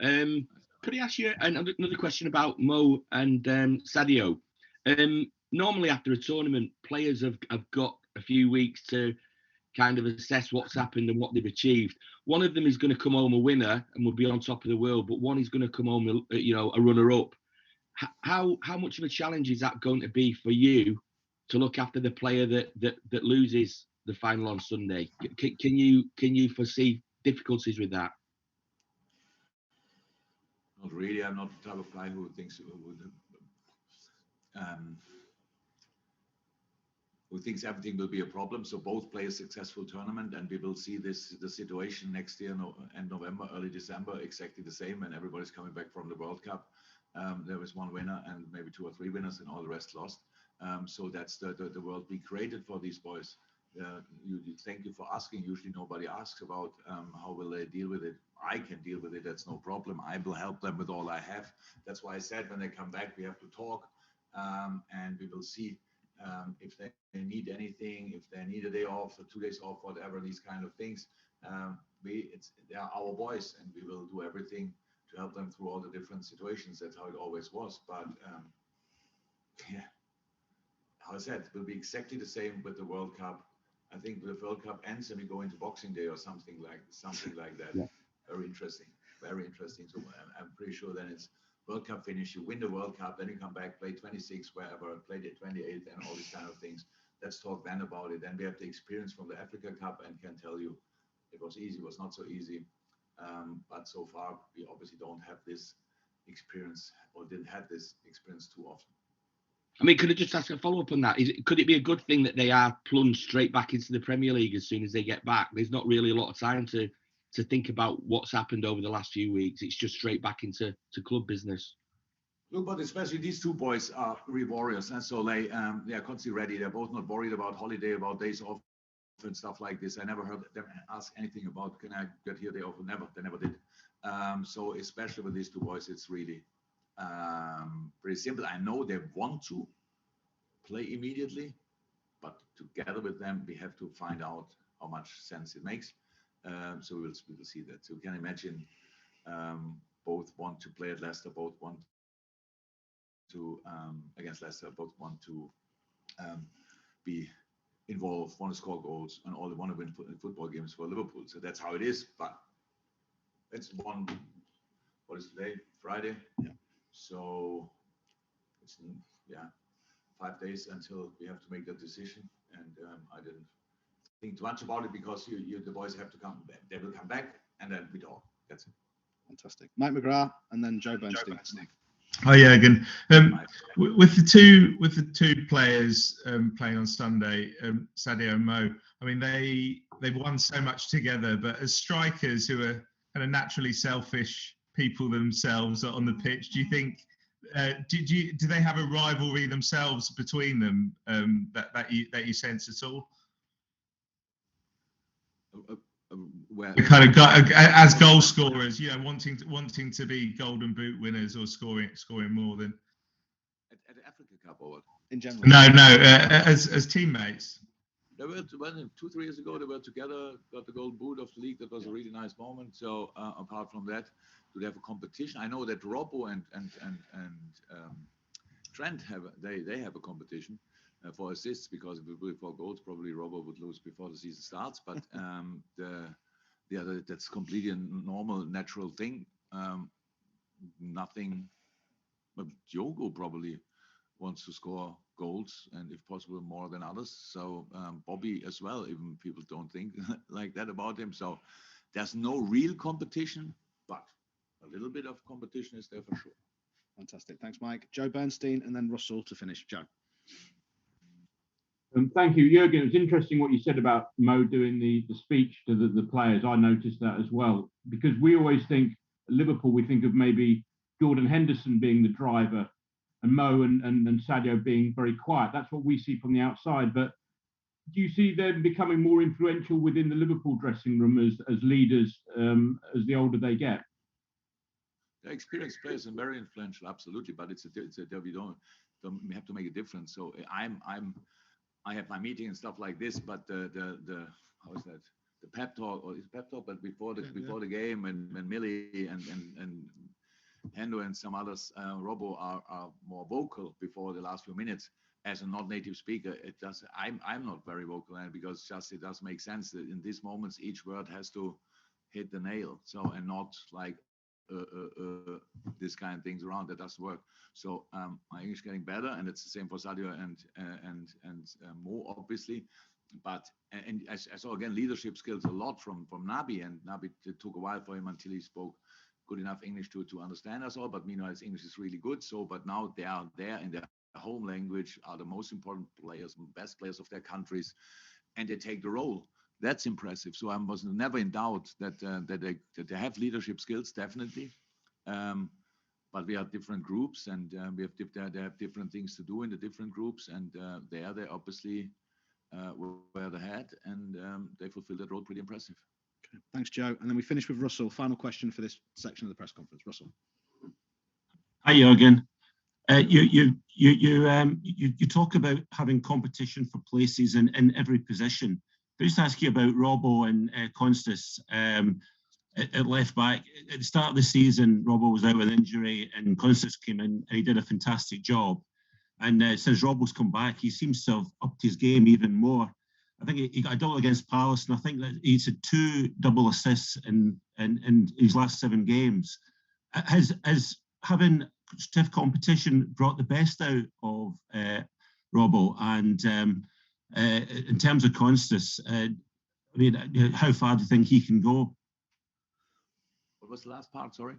Could I ask you another question about Mo and Sadio? Normally after a tournament, players have got a few weeks to kind of assess what's happened and what they've achieved. One of them is going to come home a winner and will be on top of the world, but one is going to come home, a runner-up. How much of a challenge is that going to be for you to look after the player that loses the final on Sunday? Can you foresee difficulties with that? Not really. I'm not the type of guy who thinks everything will be a problem. So both play a successful tournament, and we will see the situation next year, end November, early December, exactly the same. And everybody's coming back from the World Cup. There was one winner and maybe 2 or 3 winners, and all the rest lost. So that's the world we created for these boys. Thank you for asking. Usually nobody asks about how will they deal with it. I can deal with it. That's no problem. I will help them with all I have. That's why I said when they come back, we have to talk, and we will see if they need anything, if they need a day off or 2 days off, whatever, these kind of things. They are our boys, and we will do everything to help them through all the different situations. That's how it always was. But how I said, it will be exactly the same with the World Cup. I think the World Cup ends and we go into Boxing Day or something like that. Yeah. Very interesting. So I'm pretty sure then it's World Cup finish. You win the World Cup, then you come back, play 26 wherever, play the 28th, and all these kind of things. Let's talk then about it. Then we have the experience from the Africa Cup and can tell you it was easy, it was not so easy. But so far we obviously don't have this experience, or didn't have this experience too often. I mean, could I just ask a follow-up on that? Could it be a good thing that they are plunged straight back into the Premier League as soon as they get back? There's not really a lot of time to think about what's happened over the last few weeks. It's just straight back into club business. Look, but especially these 2 boys are real warriors, and so they are constantly ready. They're both not worried about holiday, about days off and stuff like this. I never heard them ask anything about, can I get here day off? Never. They never did. So especially with these 2 boys, it's really pretty simple. I know they want to play immediately, but together with them, we have to find out how much sense it makes. So we will see that. So you can imagine both want to play at Leicester, both want to against Leicester, both want to be involved, want to score goals, and all they want to win football games for Liverpool. So that's how it is. But it's one. What is today? Friday. Yeah. So it's 5 days until we have to make that decision, and I didn't think too much about it because the boys have to come back. They will come back, and then we talk. That's it. Fantastic. Mike McGrath, and then Joe Bernstein. Hi, Jurgen. With the two players playing on Sunday, Sadio and Mo. I mean, they've won so much together, but as strikers who are kind of naturally selfish people themselves on the pitch, do you think? Do they have a rivalry themselves between them that you sense at all? Where kind of as goal scorers, wanting to be Golden Boot winners or scoring more than at the Africa Cup or what? In general? No, as teammates. They were 2-3 years ago. They were together, got the Golden Boot of the league. That was a really nice moment. So apart from that, do they have a competition? I know that Robbo and Trent have a competition for assists, because if we win 4 goals, probably Robbo would lose before the season starts. But that's completely a normal, natural thing. Nothing. But Diogo probably wants to score goals, and if possible more than others. So Bobby as well, even people don't think like that about him. So there's no real competition, but a little bit of competition is there for sure. Fantastic. Thanks, Mike. Joe Bernstein, and then Russell to finish. Joe. Thank you, Jurgen. It was interesting what you said about Mo doing the speech to the players. I noticed that as well, because we always think at Liverpool, we think of maybe Jordan Henderson being the driver and Mo and Sadio being very quiet. That's what we see from the outside. But do you see them becoming more influential within the Liverpool dressing room as leaders as the older they get? They're experienced players and very influential, absolutely. But it's a we we have to make a difference. So I have my meeting and stuff like this, but the how is that? pep talk, or his pep talk, but before the game, when Millie and Hendo and some others, Robbo are more vocal before the last few minutes. As a not-native speaker, I'm not very vocal, and because just it does make sense that in these moments each word has to hit the nail. So, and not like this kind of things around. That doesn't work. So my English getting better, and it's the same for Sadio and Mo, obviously. But and I saw again leadership skills a lot from Nabi, and Nabi, it took a while for him until he spoke good enough English to understand us all. But meanwhile, his English is really good. So, but now they are there in their home language, are the most important players, best players of their countries, and they take the role. That's impressive. So I was never in doubt that they have leadership skills, definitely. But we are different groups, and they have different things to do in the different groups, and they obviously were the head, and they fulfill that role pretty impressive. Okay. Thanks, Joe. And then we finish with Russell. Final question for this section of the press conference. Russell. Hi, Jurgen. You talk about having competition for places in every position. Can I just ask you about Robbo and Constas at left back? At the start of the season, Robbo was out with injury, and Constas came in and he did a fantastic job. And since Robbo's come back, he seems to have upped his game even more. I think he got a double against Palace, and I think that he's had 2 double assists in his last 7 games. Has having stiff competition brought the best out of Robbo? And in terms of Constas, I mean, how far do you think he can go? What was the last part? Sorry.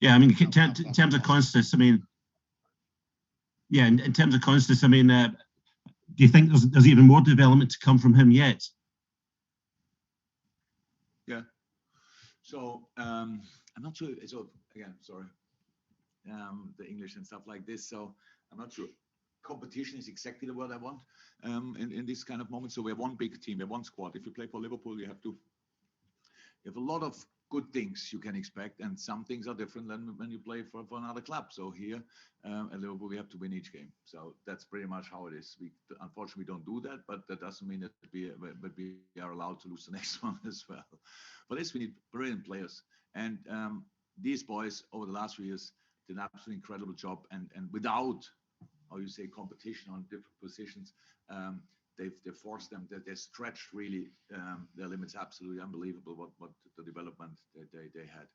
Yeah, I mean, in terms of Constas, I mean, yeah, in terms of Constas, I mean, do you think there's even more development to come from him yet? Yeah. So I'm not sure. So again, sorry, the English and stuff like this. So I'm not sure. Competition is exactly the word I want in this kind of moment. So we have one big team, we have one squad. If you play for Liverpool, you have a lot of good things you can expect, and some things are different than when you play for another club. So here at Liverpool, we have to win each game. So that's pretty much how it is. We unfortunately don't do that, but that doesn't mean that we are allowed to lose the next one as well. For this, we need brilliant players, and these boys over the last 3 years did an absolutely incredible job, and without, how you say, competition on different positions, they've forced them, they stretched really their limits. Absolutely unbelievable what the development they had.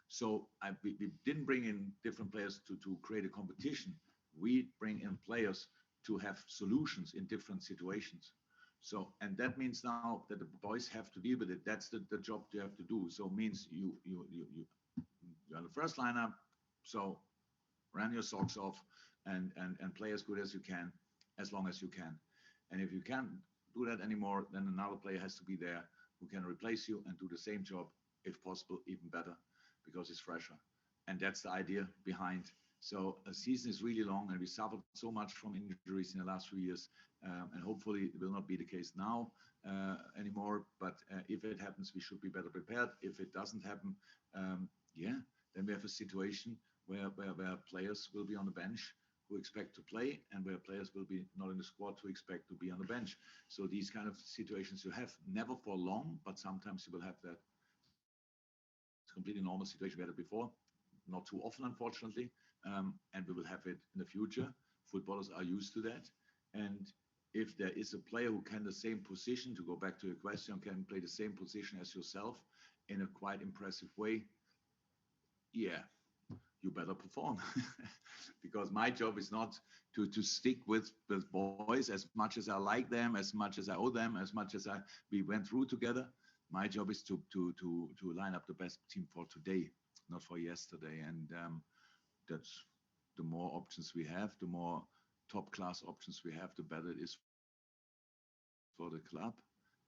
So we didn't bring in different players to create a competition. We bring in players to have solutions in different situations. So, and that means now that the boys have to deal with it. That's the job you have to do. So it means you're on the first lineup. So run your socks off and play as good as you can, as long as you can. And if you can't do that anymore, then another player has to be there who can replace you and do the same job, if possible, even better, because it's fresher. And that's the idea behind. So a season is really long, and we suffered so much from injuries in the last few years. And hopefully it will not be the case now anymore. But if it happens, we should be better prepared. If it doesn't happen, then we have a situation where players will be on the bench who expect to play, and where players will be not in the squad who expect to be on the bench. So these kind of situations you have, never for long, but sometimes you will have that. It's a completely normal situation. We had it before, not too often, unfortunately, and we will have it in the future. Footballers are used to that. And if there is a player who can the same position, to go back to your question, can play the same position as yourself in a quite impressive way, you better perform. Because my job is not to stick with the boys as much as I like them, as much as I owe them, as much as we went through together. My job is to line up the best team for today, not for yesterday. And that's the more options we have, the more top class options we have, the better it is for the club.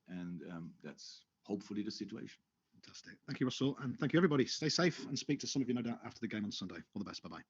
And that's hopefully the situation. Fantastic. Thank you, Russell. And thank you, everybody. Stay safe and speak to some of you, no doubt, after the game on Sunday. All the best. Bye-bye.